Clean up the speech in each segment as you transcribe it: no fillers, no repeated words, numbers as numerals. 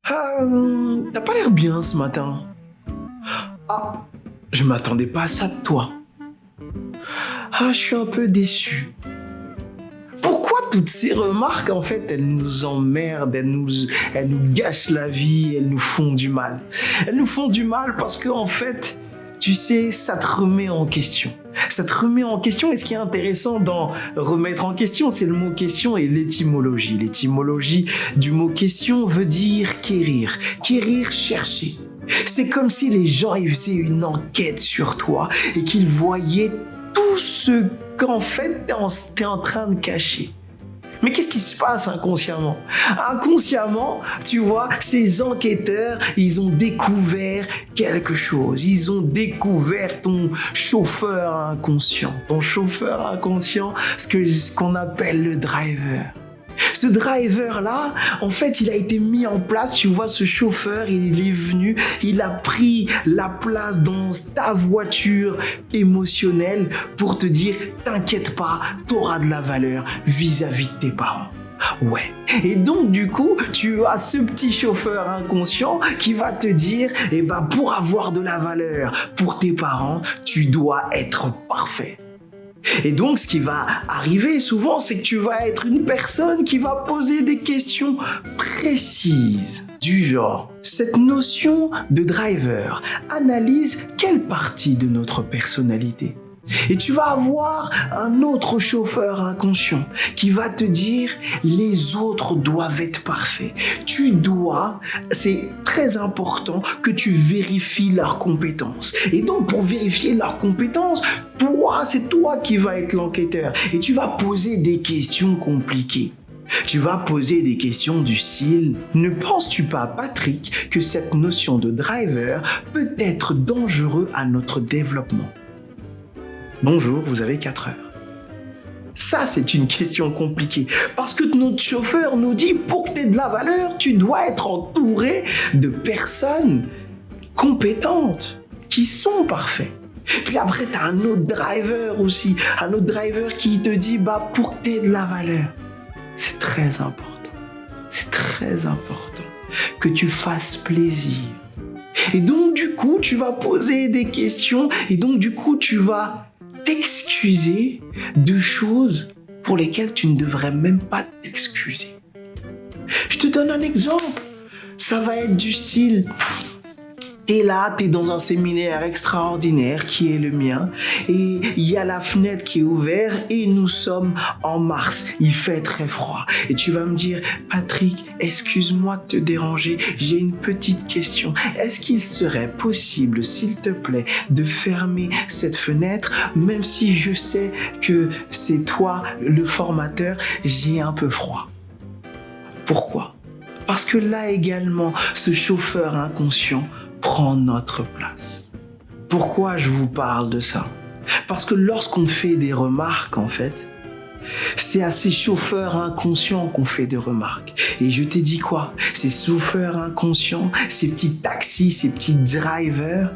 T'as pas l'air bien ce matin. Ah, je m'attendais pas à ça de toi. Ah, je suis un peu déçu. Pourquoi toutes ces remarques, en fait, elles nous emmerdent, elles nous gâchent la vie, elles nous font du mal. Elles nous font du mal parce que, en fait, tu sais, ça te remet en question. Ça te remet en question, et ce qui est intéressant dans remettre en question, c'est le mot question et l'étymologie. L'étymologie du mot question veut dire quérir. Quérir, chercher. C'est comme si les gens faisaient une enquête sur toi et qu'ils voyaient tout ce qu'en fait t'es en train de cacher. Mais qu'est-ce qui se passe inconsciemment? Inconsciemment, tu vois, ces enquêteurs, ils ont découvert quelque chose. Ils ont découvert ton chauffeur inconscient. Ton chauffeur inconscient, ce qu'on appelle le driver. Ce driver-là, en fait, il a été mis en place. Tu vois, ce chauffeur, il est venu, il a pris la place dans ta voiture émotionnelle pour te dire, t'inquiète pas, t'auras de la valeur vis-à-vis de tes parents. Ouais. Et donc, du coup, tu as ce petit chauffeur inconscient qui va te dire, pour avoir de la valeur pour tes parents, tu dois être parfait. Et donc, ce qui va arriver souvent, c'est que tu vas être une personne qui va poser des questions précises du genre. Cette notion de driver analyse quelle partie de notre personnalité? Et tu vas avoir un autre chauffeur inconscient qui va te dire les autres doivent être parfaits. C'est très important que tu vérifies leurs compétences. Et donc pour vérifier leurs compétences, c'est toi qui vas être l'enquêteur. Et tu vas poser des questions compliquées. Tu vas poser des questions du style « Ne penses-tu pas, Patrick, que cette notion de driver peut être dangereux à notre développement ?» Bonjour, vous avez 4 heures. Ça, c'est une question compliquée. Parce que notre chauffeur nous dit, pour que tu aies de la valeur, tu dois être entouré de personnes compétentes, qui sont parfaites. Puis après, tu as un autre driver aussi. Un autre driver qui te dit, pour que tu aies de la valeur. C'est très important. C'est très important que tu fasses plaisir. Et donc, du coup, tu vas poser des questions. Et donc, du coup, tu vas t'excuser de choses pour lesquelles tu ne devrais même pas t'excuser. Je te donne un exemple. Ça va être du style, t'es là, t'es dans un séminaire extraordinaire qui est le mien et il y a la fenêtre qui est ouverte et nous sommes en mars. Il fait très froid. Et tu vas me dire, Patrick, excuse-moi de te déranger, j'ai une petite question. Est-ce qu'il serait possible, s'il te plaît, de fermer cette fenêtre, même si je sais que c'est toi le formateur, j'ai un peu froid. Pourquoi? Parce que là également, ce chauffeur inconscient prend notre place. Pourquoi je vous parle de ça? Parce que lorsqu'on fait des remarques, en fait, c'est à ces chauffeurs inconscients qu'on fait des remarques. Et je t'ai dit quoi? Ces chauffeurs inconscients, ces petits taxis, ces petits drivers,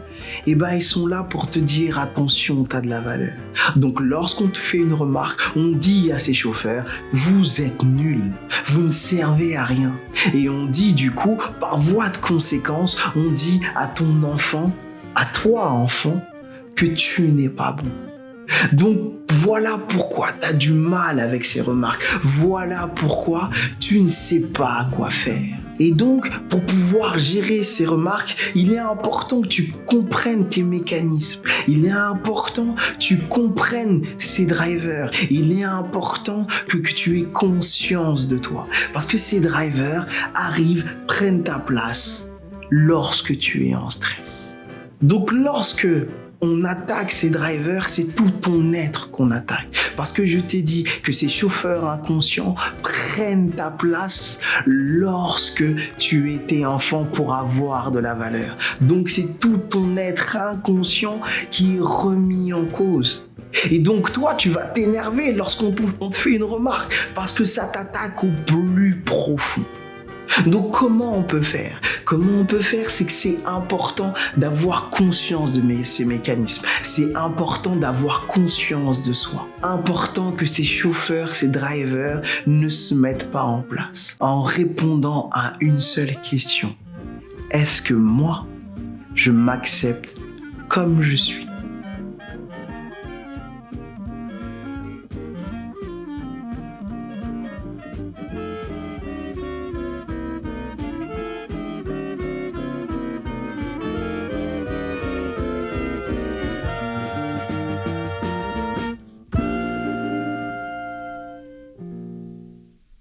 ils sont là pour te dire attention, t'as de la valeur. Donc lorsqu'on te fait une remarque, on dit à ces chauffeurs, vous êtes nuls, vous ne servez à rien. Et on dit du coup, par voie de conséquence, on dit à ton enfant, à toi enfant, que tu n'es pas bon. Donc voilà pourquoi tu as du mal avec ces remarques. Voilà pourquoi tu ne sais pas quoi faire. Et donc, pour pouvoir gérer ces remarques, il est important que tu comprennes tes mécanismes. Il est important que tu comprennes ces drivers. Il est important que tu aies conscience de toi. Parce que ces drivers arrivent, prennent ta place lorsque tu es en stress. Donc lorsque on attaque ces drivers, c'est tout ton être qu'on attaque. Parce que je t'ai dit que ces chauffeurs inconscients prennent ta place lorsque tu étais enfant pour avoir de la valeur. Donc c'est tout ton être inconscient qui est remis en cause. Et donc toi, tu vas t'énerver lorsqu'on te fait une remarque parce que ça t'attaque au plus profond. Donc comment on peut faire? Comment on peut faire? C'est que c'est important d'avoir conscience de ces mécanismes. C'est important d'avoir conscience de soi. Important que ces chauffeurs, ces drivers ne se mettent pas en place en répondant à une seule question. Est-ce que moi, je m'accepte comme je suis?